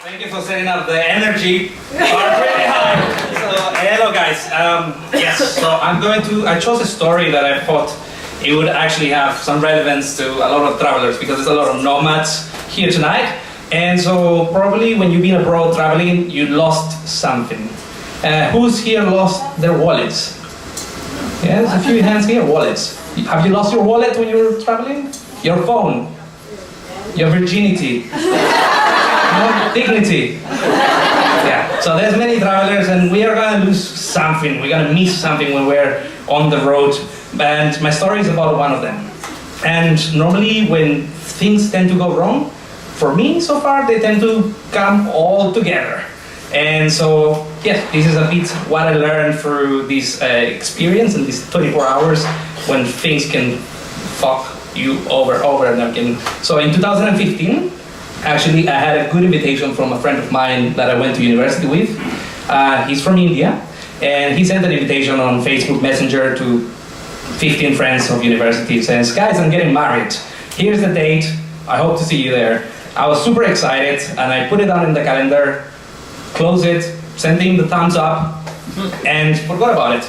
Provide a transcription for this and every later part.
Thank you for setting up the energy really high. So, hello guys. Yes, so I chose a story that I thought it would actually have some relevance to a lot of travelers because there's a lot of nomads here tonight. And so probably when you've been abroad traveling, you lost something. Who's here lost their wallets? Yeah, there's a few hands here, wallets. Have you lost your wallet when you were traveling? Your phone? Your virginity? Your dignity? Yeah, so there's many travelers and we are gonna lose something. We're gonna miss something when we're on the road. And my story is about one of them. And normally when things tend to go wrong, for me so far, they tend to come all together. And so, yes, this is a bit what I learned through this experience and these 24 hours when things can fuck you over and again. So in 2015, actually, I had a good invitation from a friend of mine that I went to university with. He's from India, and he sent an invitation on Facebook Messenger to 15 friends of university. Says, guys, I'm getting married. Here's the date. I hope to see you there. I was super excited, and I put it down in the calendar, closed it, sent him the thumbs up, and forgot about it.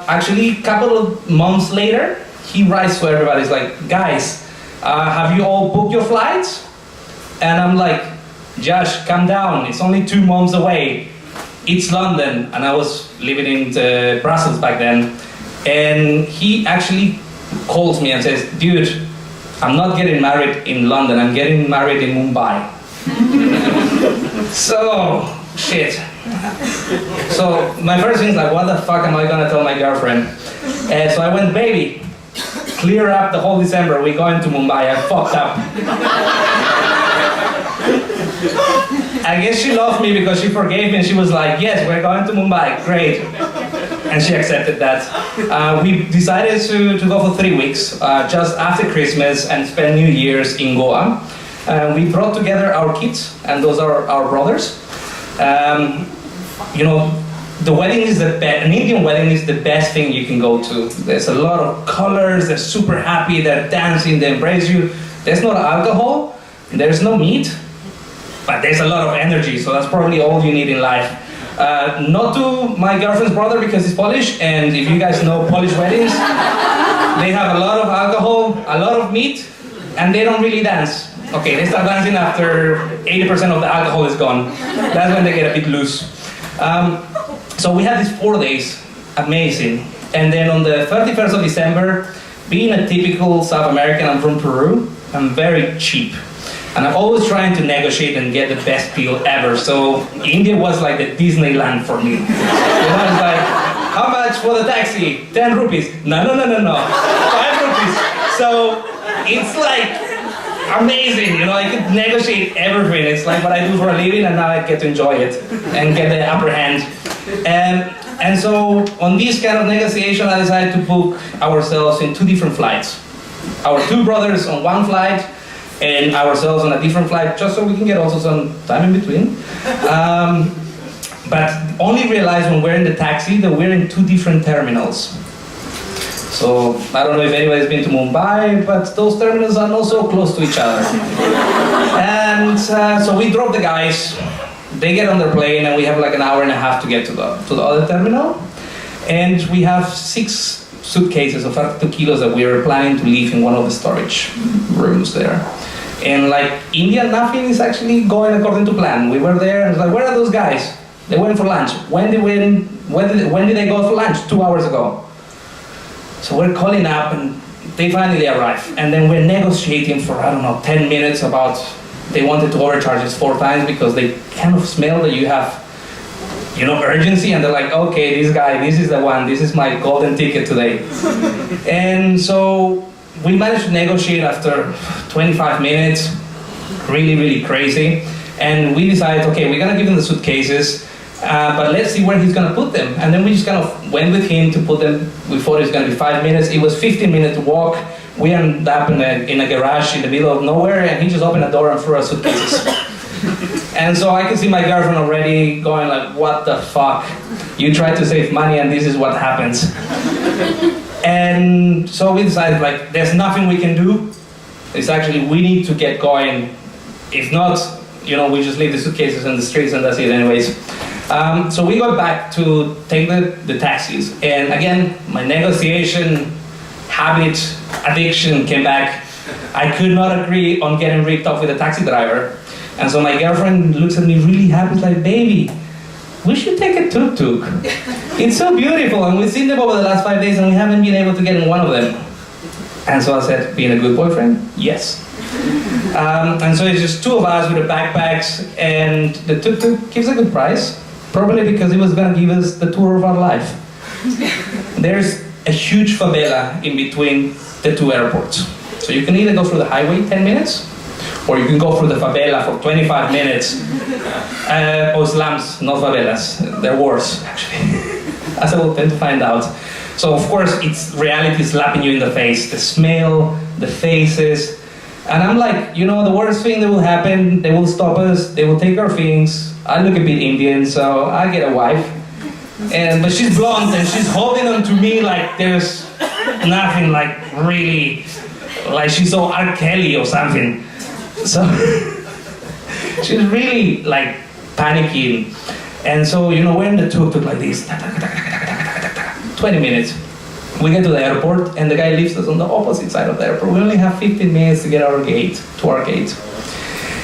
Actually, a couple of months later, he writes to everybody, he's like, guys, have you all booked your flights? And I'm like, Josh, calm down, it's only 2 months away. It's London, and I was living in Brussels back then. And he actually calls me and says, dude, I'm not getting married in London, I'm getting married in Mumbai. So, shit. So, my first thing is like, what the fuck am I gonna tell my girlfriend? So I went, baby, clear up the whole December, we're going to Mumbai, I fucked up. I guess she loved me because she forgave me and she was like, yes, we're going to Mumbai, great. And she accepted that. We decided to go for 3 weeks, just after Christmas, and spend New Year's in Goa. We brought together our kids, and those are our brothers. You know, the wedding is an Indian wedding is the best thing you can go to. There's a lot of colors, they're super happy, they're dancing, they embrace you. There's no alcohol, there's no meat, but there's a lot of energy, so that's probably all you need in life. Not to my girlfriend's brother because he's Polish, and if you guys know Polish weddings, they have a lot of alcohol, a lot of meat, and they don't really dance. Okay, they start dancing after 80% of the alcohol is gone. That's when they get a bit loose. So we had these 4 days, amazing. And then on the 31st of December, being a typical South American, I'm from Peru, I'm very cheap. And I'm always trying to negotiate and get the best deal ever. So India was like the Disneyland for me. You know, it's like, how much for the taxi? 10 rupees. No. 5 rupees. So it's like amazing, you know, I could negotiate everything. It's like what I do for a living and now I get to enjoy it and get the upper hand. And so on this kind of negotiation, I decided to book ourselves in 2 different flights. Our 2 brothers on 1 flight, and ourselves on a different flight, just so we can get also some time in between. But only realized when we're in the taxi that we're in 2 different terminals. So I don't know if anybody's been to Mumbai, but those terminals are not so close to each other. And so we drop the guys, they get on their plane, and we have like an hour and a half to get to the other terminal. And we have 6 suitcases of 32 kilos that we were planning to leave in one of the storage rooms there. And like India, nothing is actually going according to plan. We were there and it's like, where are those guys? They went for lunch. When did they go for lunch? 2 hours ago. So we're calling up and they finally arrive. And then we're negotiating for, I don't know, 10 minutes about, they wanted to overcharge us 4 times because they kind of smell that you have, you know, urgency, and they're like, okay, this guy, this is the one, this is my golden ticket today. And so we managed to negotiate after 25 minutes, really crazy. And we decided, okay, we're gonna give him the suitcases, but let's see where he's gonna put them. And then we just kind of went with him to put them. We thought it was gonna be 5 minutes. It was 15-minute walk. We ended up in a garage in the middle of nowhere, and he just opened the door and threw our suitcases. And so I could see my girlfriend already going like, what the fuck? You tried to save money and this is what happens. And so we decided like, there's nothing we can do. It's actually, we need to get going. If not, we just leave the suitcases in the streets and that's it anyways. So we got back to take the taxis. And again, my negotiation habit, addiction came back. I could not agree on getting ripped off with a taxi driver. And so my girlfriend looks at me really happy, like, baby, we should take a tuk-tuk. It's so beautiful, and we've seen them over the last 5 days and we haven't been able to get in one of them. And so I said, being a good boyfriend, yes. And so it's just two of us with the backpacks, and the tuk-tuk gives a good price, probably because it was gonna give us the tour of our life. There's a huge favela in between the two airports. So you can either go through the highway 10 minutes, or you can go through the favela for 25 minutes. Or slums, not favelas. They're worse, actually. As I will tend to find out. So of course, it's reality slapping you in the face. The smell, the faces. And I'm like, the worst thing that will happen, they will stop us, they will take our things. I look a bit Indian, so I get a wife. But she's blonde and she's holding on to me like there's nothing, like really, like she's so R. Kelly or something. So she's really like panicking. And so, we're in the tuk-tuk like this, 20 minutes. We get to the airport and the guy leaves us on the opposite side of the airport. We only have 15 minutes to get to our gate.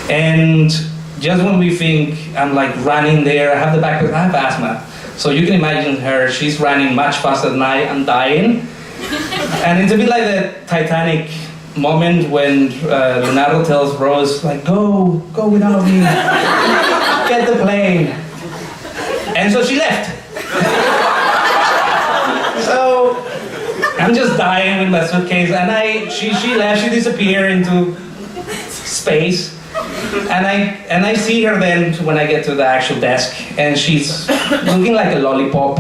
And just when we think I'm like running there, I have the backpack, I have asthma. So you can imagine her, she's running much faster than I am dying. And it's a bit like the Titanic moment when Leonardo tells Rose, like, go without me, get the plane. And so she left. So I'm just dying with my suitcase, and she left, she disappeared into space. And I see her then when I get to the actual desk, and she's looking like a lollipop.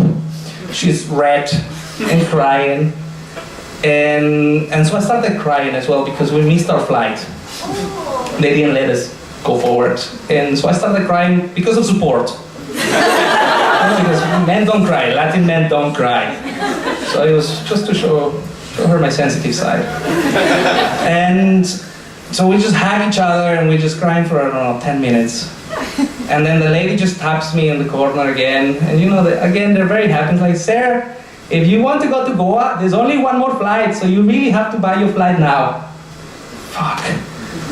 She's red and crying. And so I started crying as well because we missed our flight. They didn't let us go forward. And so I started crying because of support. Because men don't cry, Latin men don't cry. So it was just to show her my sensitive side. And so we just hug each other and we just crying for, 10 minutes. And then the lady just taps me in the corner again. And again, they're very happy. It's like, Sarah, if you want to go to Goa, there's only one more flight, so you really have to buy your flight now. Fuck.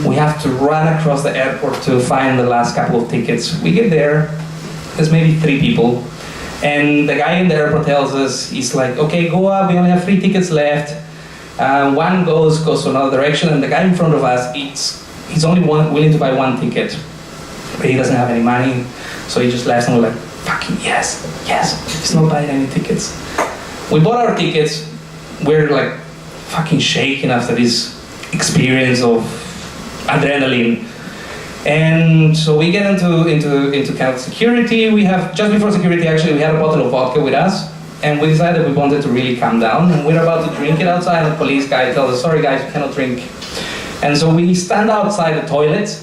We have to run across the airport to find the last couple of tickets. We get there, there's maybe 3 people. And the guy in the airport tells us, he's like, okay, Goa, we only have 3 tickets left. One goes to another direction, and the guy in front of us, he's only willing to buy 1 ticket. But he doesn't have any money, so he just laughs and we're like, fucking yes, he's not buying any tickets. We bought our tickets, we're like fucking shaking after this experience of adrenaline. And so we get into kind of security. We have, just before security actually, we had a bottle of vodka with us, and we decided we wanted to really calm down, and we're about to drink it outside, and the police guy tells us, sorry guys, you cannot drink. And so we stand outside the toilet,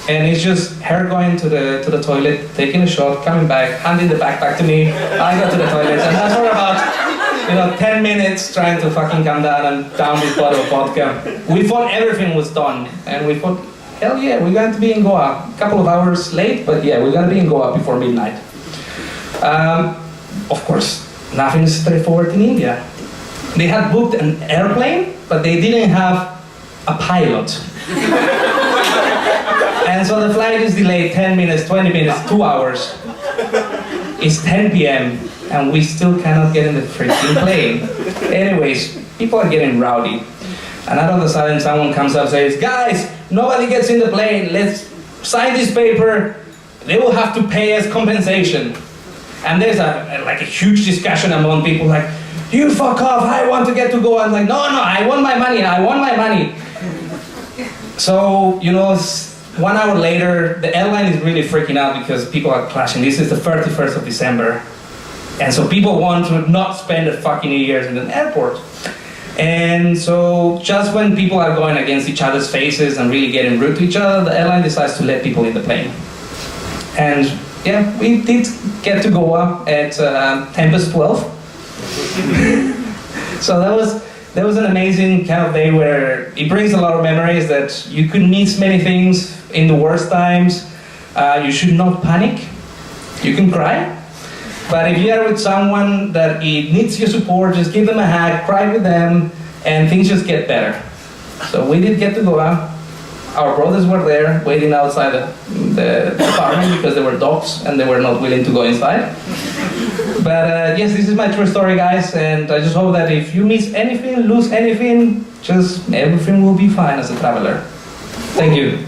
and it's just her going to the toilet, taking a shot, coming back, handing the backpack to me, I go to the toilet, and that's for about 10 minutes trying to fucking calm down and down this bottle of vodka. We thought everything was done, and we thought, hell yeah, we're going to be in Goa. A couple of hours late, but yeah, we're going to be in Goa before midnight. Of course, nothing is straightforward in India. They had booked an airplane, but they didn't have a pilot. And so the flight is delayed 10 minutes, 20 minutes, 2 hours. It's 10 p.m. and we still cannot get in the freaking plane. Anyways, people are getting rowdy. And all of a sudden someone comes up and says, guys, nobody gets in the plane, let's sign this paper, they will have to pay us compensation. And there's a huge discussion among people like, you fuck off, I want to get to go. I'm like, no, I want my money. So, 1 hour later, the airline is really freaking out because people are clashing. This is the 31st of December. And so people want to not spend a fucking New Year's in an airport. And so just when people are going against each other's faces and really getting rude to each other, the airline decides to let people in the plane. And yeah, we did get to Goa at 12. So that was an amazing kind of day where it brings a lot of memories that you could miss many things in the worst times. You should not panic. You can cry. But if you are with someone that it needs your support, just give them a hug, cry with them, and things just get better. So we did get to go out. Our brothers were there waiting outside the apartment because there were dogs and they were not willing to go inside. But yes, this is my true story, guys, and I just hope that if you miss anything, lose anything, just everything will be fine as a traveler. Thank you.